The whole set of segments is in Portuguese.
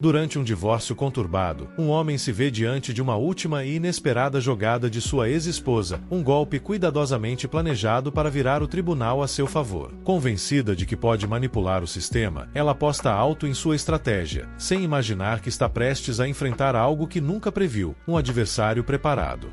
Durante um divórcio conturbado, um homem se vê diante de uma última e inesperada jogada de sua ex-esposa, um golpe cuidadosamente planejado para virar o tribunal a seu favor. Convencida de que pode manipular o sistema, ela aposta alto em sua estratégia, sem imaginar que está prestes a enfrentar algo que nunca previu, um adversário preparado.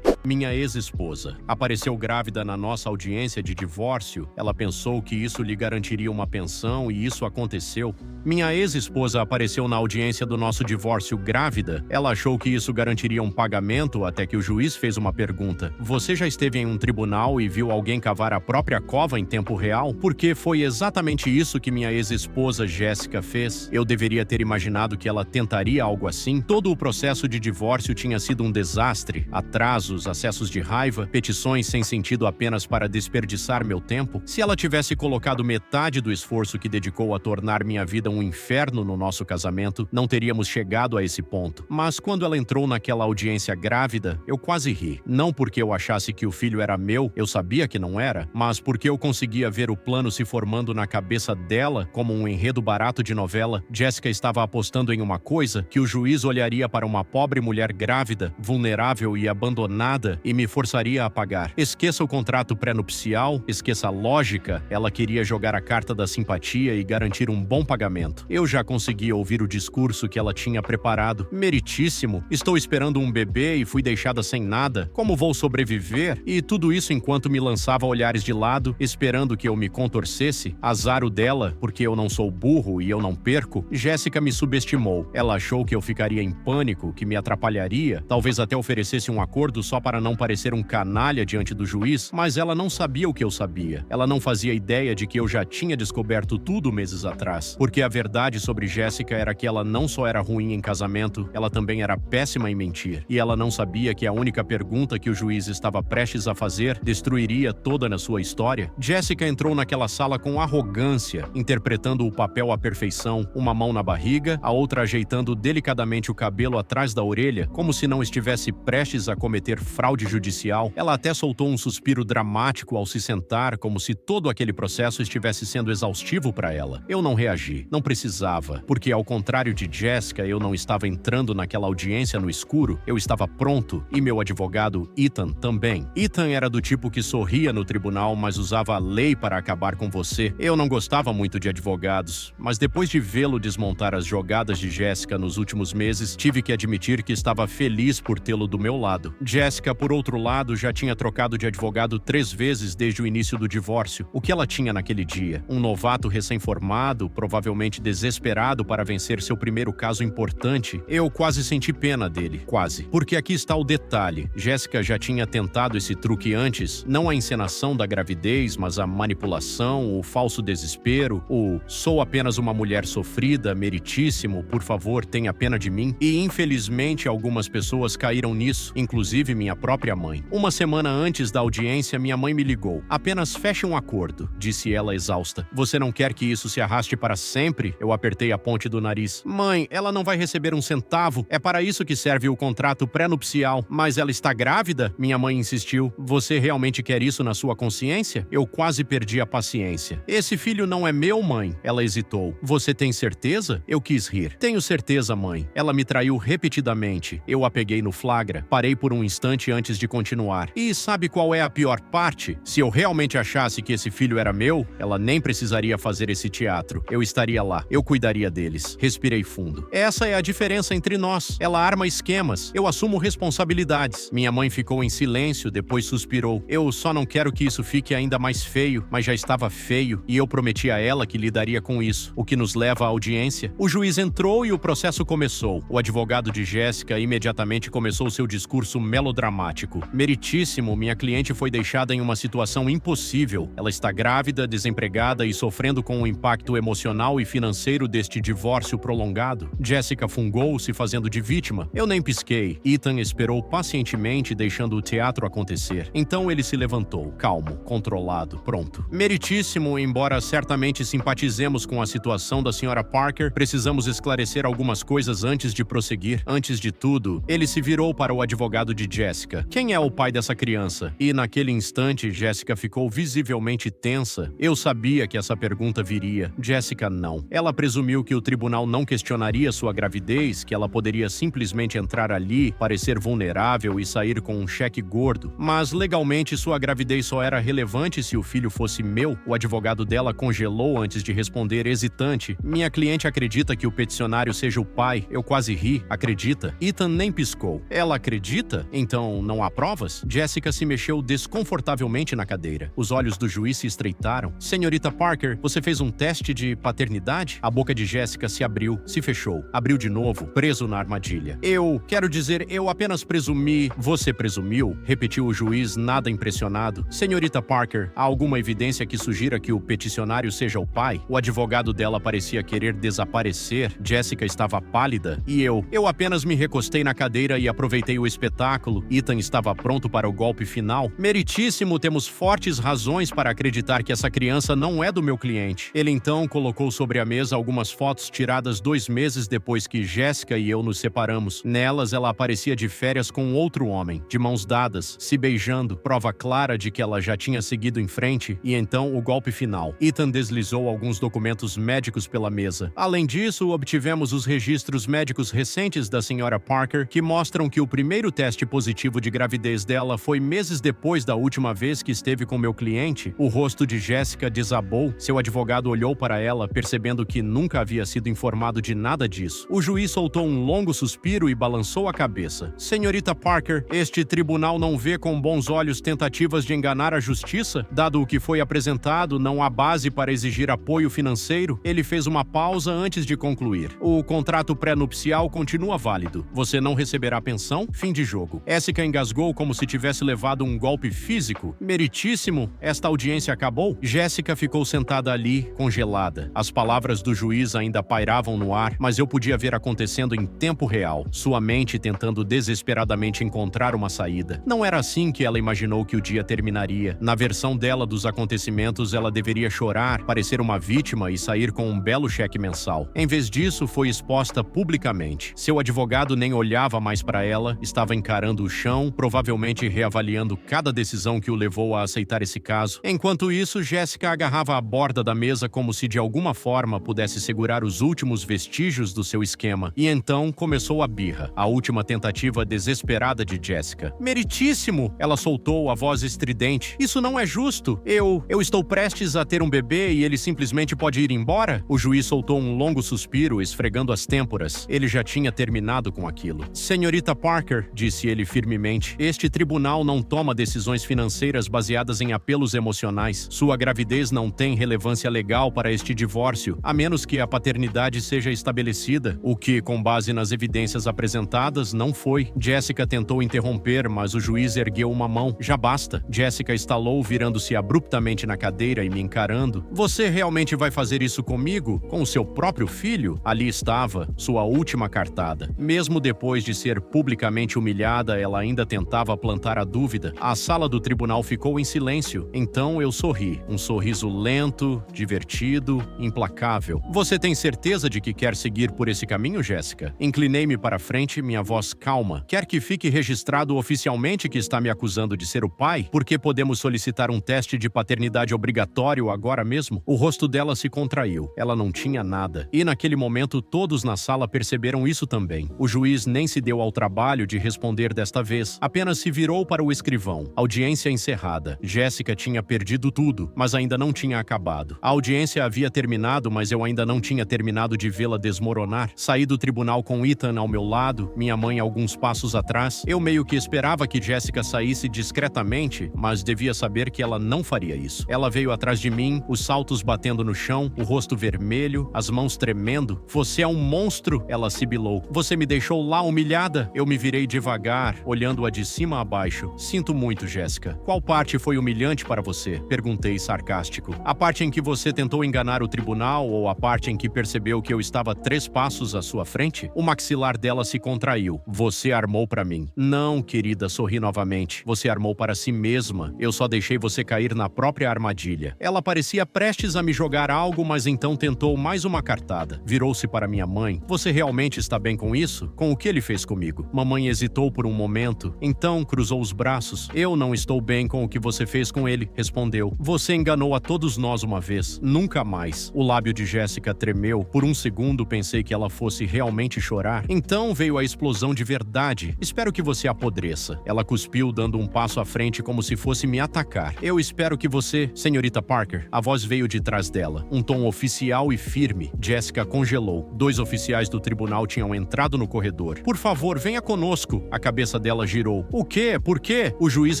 Minha ex-esposa apareceu grávida na nossa audiência de divórcio. Ela pensou que isso lhe garantiria uma pensão e isso aconteceu. Minha ex-esposa apareceu na audiência do nosso divórcio grávida. Ela achou que isso garantiria um pagamento até que o juiz fez uma pergunta. Você já esteve em um tribunal e viu alguém cavar a própria cova em tempo real? Porque foi exatamente isso que minha ex-esposa Jéssica fez. Eu deveria ter imaginado que ela tentaria algo assim. Todo o processo de divórcio tinha sido um desastre. Atrasos, acessos de raiva, petições sem sentido apenas para desperdiçar meu tempo. Se ela tivesse colocado metade do esforço que dedicou a tornar minha vida um inferno no nosso casamento, não teríamos chegado a esse ponto. Mas quando ela entrou naquela audiência grávida, eu quase ri. Não porque eu achasse que o filho era meu, eu sabia que não era, mas porque eu conseguia ver o plano se formando na cabeça dela como um enredo barato de novela. Jéssica estava apostando em uma coisa, que o juiz olharia para uma pobre mulher grávida, vulnerável e abandonada e me forçaria a pagar. Esqueça o contrato pré-nupcial, esqueça a lógica, ela queria jogar a carta da simpatia e garantir um bom pagamento. Eu já conseguia ouvir o discurso que ela tinha preparado. Meritíssimo, estou esperando um bebê e fui deixada sem nada. Como vou sobreviver? E tudo isso enquanto me lançava olhares de lado, esperando que eu me contorcesse. Azar o dela, porque eu não sou burro e eu não perco. Jéssica me subestimou. Ela achou que eu ficaria em pânico, que me atrapalharia, talvez até oferecesse um acordo só para não parecer um canalha diante do juiz, mas ela não sabia o que eu sabia. Ela não fazia ideia de que eu já tinha descoberto tudo meses atrás. Porque a verdade sobre Jéssica era que ela não só era ruim em casamento, ela também era péssima em mentir. E ela não sabia que a única pergunta que o juiz estava prestes a fazer destruiria toda na sua história. Jéssica entrou naquela sala com arrogância, interpretando o papel à perfeição, uma mão na barriga, a outra ajeitando delicadamente o cabelo atrás da orelha, como se não estivesse prestes a cometer fraude judicial. Ela até soltou um suspiro dramático ao se sentar, como se todo aquele processo estivesse sendo exaustivo para ela. Eu não reagi, não precisava, porque ao contrário de Jéssica, eu não estava entrando naquela audiência no escuro, eu estava pronto, e meu advogado, Ethan, também. Ethan era do tipo que sorria no tribunal, mas usava a lei para acabar com você. Eu não gostava muito de advogados, mas depois de vê-lo desmontar as jogadas de Jéssica nos últimos meses, tive que admitir que estava feliz por tê-lo do meu lado. Jéssica, por outro lado, já tinha trocado de advogado 3 vezes desde o início do divórcio. O que ela tinha naquele dia? Um novato recém-formado, provavelmente desesperado para vencer seu primeiro caso importante. Eu quase senti pena dele, quase. Porque aqui está o detalhe. Jéssica já tinha tentado esse truque antes, não a encenação da gravidez, mas a manipulação, o falso desespero, o sou apenas uma mulher sofrida, meritíssimo, por favor, tenha pena de mim. E infelizmente algumas pessoas caíram nisso, inclusive minha própria mãe. Uma semana antes da audiência, minha mãe me ligou. Apenas feche um acordo, disse ela exausta. Você não quer que isso se arraste para sempre? Eu apertei a ponte do nariz. Mãe, ela não vai receber um centavo. É para isso que serve o contrato pré-nupcial. Mas ela está grávida? Minha mãe insistiu. Você realmente quer isso na sua consciência? Eu quase perdi a paciência. Esse filho não é meu, mãe. Ela hesitou. Você tem certeza? Eu quis rir. Tenho certeza, mãe. Ela me traiu repetidamente. Eu a peguei no flagra. Parei por um instante antes de continuar. E sabe qual é a pior parte? Se eu realmente achasse que esse filho era meu, ela nem precisaria fazer esse teatro. Eu estaria lá. Eu cuidaria deles. Respirei fundo. Essa é a diferença entre nós. Ela arma esquemas. Eu assumo responsabilidades. Minha mãe ficou em silêncio, depois suspirou. Eu só não quero que isso fique ainda mais feio, mas já estava feio, e eu prometi a ela que lidaria com isso. O que nos leva à audiência. O juiz entrou e o processo começou. O advogado de Jéssica imediatamente começou seu discurso melodramático. Meritíssimo, minha cliente foi deixada em uma situação impossível. Ela está grávida, desempregada e sofrendo com um impacto emocional e financeiro financeiro deste divórcio prolongado. Jessica fungou-se fazendo de vítima. Eu nem pisquei. Ethan esperou pacientemente, deixando o teatro acontecer. Então ele se levantou, calmo, controlado, pronto. Meritíssimo, embora certamente simpatizemos com a situação da Sra. Parker, precisamos esclarecer algumas coisas antes de prosseguir. Antes de tudo, ele se virou para o advogado de Jessica. Quem é o pai dessa criança? E naquele instante, Jessica ficou visivelmente tensa. Eu sabia que essa pergunta viria. Jessica não. Ela presumiu que o tribunal não questionaria sua gravidez, que ela poderia simplesmente entrar ali, parecer vulnerável e sair com um cheque gordo. Mas legalmente sua gravidez só era relevante se o filho fosse meu. O advogado dela congelou antes de responder, hesitante. Minha cliente acredita que o peticionário seja o pai. Eu quase ri. Acredita? Ethan nem piscou. Ela acredita? Então não há provas? Jessica se mexeu desconfortavelmente na cadeira. Os olhos do juiz se estreitaram. Senhorita Parker, você fez um teste de paternidade? A boca de Jessica se abriu, se fechou. Abriu de novo, preso na armadilha. Quero dizer, eu apenas presumi. Você presumiu? Repetiu o juiz, nada impressionado. Senhorita Parker, há alguma evidência que sugira que o peticionário seja o pai? O advogado dela parecia querer desaparecer. Jessica estava pálida. E eu apenas me recostei na cadeira e aproveitei o espetáculo. Ethan estava pronto para o golpe final. Meritíssimo, temos fortes razões para acreditar que essa criança não é do meu cliente. Ele então colocou sobre a mesa algumas fotos tiradas 2 meses depois que Jessica e eu nos separamos. Nelas, ela aparecia de férias com outro homem, de mãos dadas, se beijando, prova clara de que ela já tinha seguido em frente. E então, o golpe final. Ethan deslizou alguns documentos médicos pela mesa. Além disso, obtivemos os registros médicos recentes da Sra. Parker, que mostram que o primeiro teste positivo de gravidez dela foi meses depois da última vez que esteve com meu cliente. O rosto de Jessica desabou. Seu advogado olhou para ela, percebendo que nunca havia sido informado de nada disso. O juiz soltou um longo suspiro e balançou a cabeça. Senhorita Parker, este tribunal não vê com bons olhos tentativas de enganar a justiça? Dado o que foi apresentado, não há base para exigir apoio financeiro. Ele fez uma pausa antes de concluir. O contrato pré-nupcial continua válido. Você não receberá pensão? Fim de jogo. Jessica engasgou como se tivesse levado um golpe físico. Meritíssimo, esta audiência acabou? Jessica ficou sentada ali, congelada. As palavras do juiz ainda pairavam no ar, mas eu podia ver acontecendo em tempo real. Sua mente tentando desesperadamente encontrar uma saída. Não era assim que ela imaginou que o dia terminaria. Na versão dela dos acontecimentos, ela deveria chorar, parecer uma vítima e sair com um belo cheque mensal. Em vez disso, foi exposta publicamente. Seu advogado nem olhava mais para ela, estava encarando o chão, provavelmente reavaliando cada decisão que o levou a aceitar esse caso. Enquanto isso, Jessica agarrava a borda da mesa como se de alguma forma pudesse segurar os últimos vestígios do seu esquema. E então começou a birra, a última tentativa desesperada de Jessica. Meritíssimo! Ela soltou a voz estridente. Isso não é justo! Eu estou prestes a ter um bebê e ele simplesmente pode ir embora? O juiz soltou um longo suspiro, esfregando as têmporas. Ele já tinha terminado com aquilo. Senhorita Parker, disse ele firmemente, este tribunal não toma decisões financeiras baseadas em apelos emocionais. Sua gravidez não tem relevância legal para este divórcio, a menos que a paternidade seja estabelecida, o que, com base nas evidências apresentadas, não foi. Jessica tentou interromper, mas o juiz ergueu uma mão. Já basta. Jessica estalou, virando-se abruptamente na cadeira e me encarando. Você realmente vai fazer isso comigo? Com o seu próprio filho? Ali estava, sua última cartada. Mesmo depois de ser publicamente humilhada, ela ainda tentava plantar a dúvida. A sala do tribunal ficou em silêncio. Então eu sorri. Um sorriso lento, divertido, implacável. Você tem certeza de que quer seguir por esse caminho, Jessica? Inclinei-me para frente, minha voz calma. Quer que fique registrado oficialmente que está me acusando de ser o pai? Porque podemos solicitar um teste de paternidade obrigatório agora mesmo? O rosto dela se contraiu. Ela não tinha nada. E naquele momento, todos na sala perceberam isso também. O juiz nem se deu ao trabalho de responder desta vez. Apenas se virou para o escrivão. Audiência encerrada. Jessica tinha perdido tudo, mas ainda não tinha acabado. A audiência havia terminado, mas eu ainda não tinha terminado de vê-la desmoronar. Saí do tribunal com Ethan ao meu lado, minha mãe alguns passos atrás. Eu meio que esperava que Jessica saísse discretamente, mas devia saber que ela não faria isso. Ela veio atrás de mim, os saltos batendo no chão, o rosto vermelho, as mãos tremendo. Você é um monstro, ela sibilou. Você me deixou lá humilhada? Eu me virei devagar, olhando-a de cima a baixo. Sinto muito, Jessica. Qual parte foi humilhante para você? Perguntei sarcástico. A parte em que você tentou enganar o tribunal final ou a parte em que percebeu que eu estava 3 passos à sua frente? O maxilar dela se contraiu. Você armou para mim. Não, querida, sorri novamente. Você armou para si mesma. Eu só deixei você cair na própria armadilha. Ela parecia prestes a me jogar algo, mas então tentou mais uma cartada. Virou-se para minha mãe. Você realmente está bem com isso? Com o que ele fez comigo? Mamãe hesitou por um momento. Então cruzou os braços. Eu não estou bem com o que você fez com ele, respondeu. Você enganou a todos nós uma vez. Nunca mais. O lábio de Jéssica tremeu. Por um segundo pensei que ela fosse realmente chorar. Então veio a explosão de verdade. Espero que você apodreça. Ela cuspiu, dando um passo à frente como se fosse me atacar. Eu espero que você, senhorita Parker. A voz veio de trás dela. Um tom oficial e firme. Jéssica congelou. 2 oficiais do tribunal tinham entrado no corredor. Por favor, venha conosco. A cabeça dela girou. O quê? Por quê? O juiz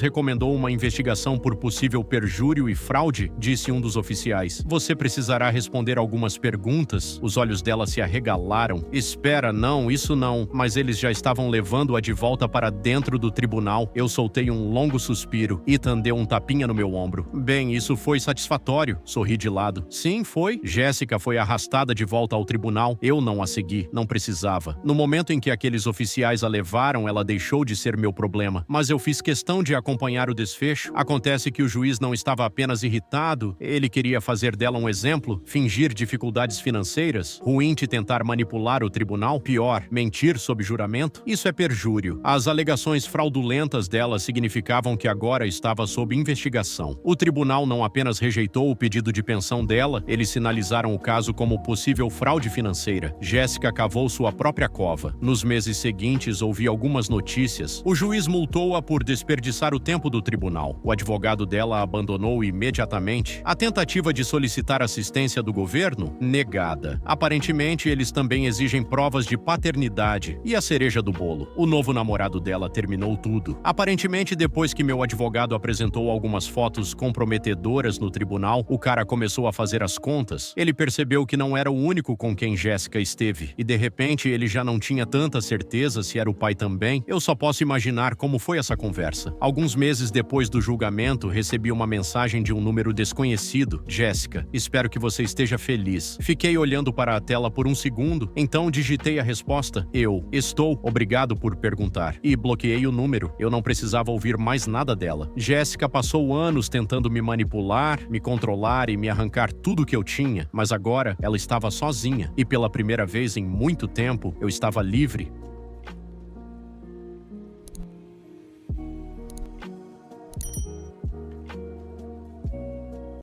recomendou uma investigação por possível perjúrio e fraude, disse um dos oficiais. Você precisará responder algumas perguntas. Os olhos dela se arregalaram. Espera, não, isso não. Mas eles já estavam levando-a de volta para dentro do tribunal. Eu soltei um longo suspiro. Ethan deu um tapinha no meu ombro. Bem, isso foi satisfatório. Sorri de lado. Sim, foi. Jéssica foi arrastada de volta ao tribunal. Eu não a segui. Não precisava. No momento em que aqueles oficiais a levaram, ela deixou de ser meu problema. Mas eu fiz questão de acompanhar o desfecho. Acontece que o juiz não estava apenas irritado. Ele queria fazer dela um exemplo, fingir dificuldades financeiras, ruim de tentar manipular o tribunal, pior, mentir sob juramento. Isso é perjúrio. As alegações fraudulentas dela significavam que agora estava sob investigação. O tribunal não apenas rejeitou o pedido de pensão dela, eles sinalizaram o caso como possível fraude financeira. Jéssica cavou sua própria cova. Nos meses seguintes, ouvi algumas notícias. O juiz multou-a por desperdiçar o tempo do tribunal. O advogado dela a abandonou imediatamente. A tentativa de solicitar assistência do governo? Negada. Aparentemente, eles também exigem provas de paternidade. E a cereja do bolo? O novo namorado dela terminou tudo. Aparentemente, depois que meu advogado apresentou algumas fotos comprometedoras no tribunal, o cara começou a fazer as contas. Ele percebeu que não era o único com quem Jéssica esteve. E de repente, ele já não tinha tanta certeza se era o pai também. Eu só posso imaginar como foi essa conversa. Alguns meses depois do julgamento, recebi uma mensagem de um número desconhecido. Jéssica, espero que você esteja feliz. Fiquei olhando para a tela por um segundo, então digitei a resposta. Eu estou, obrigado por perguntar. E bloqueei o número. Eu não precisava ouvir mais nada dela. Jéssica passou anos tentando me manipular, me controlar e me arrancar tudo que eu tinha, mas agora ela estava sozinha. E pela primeira vez em muito tempo, eu estava livre.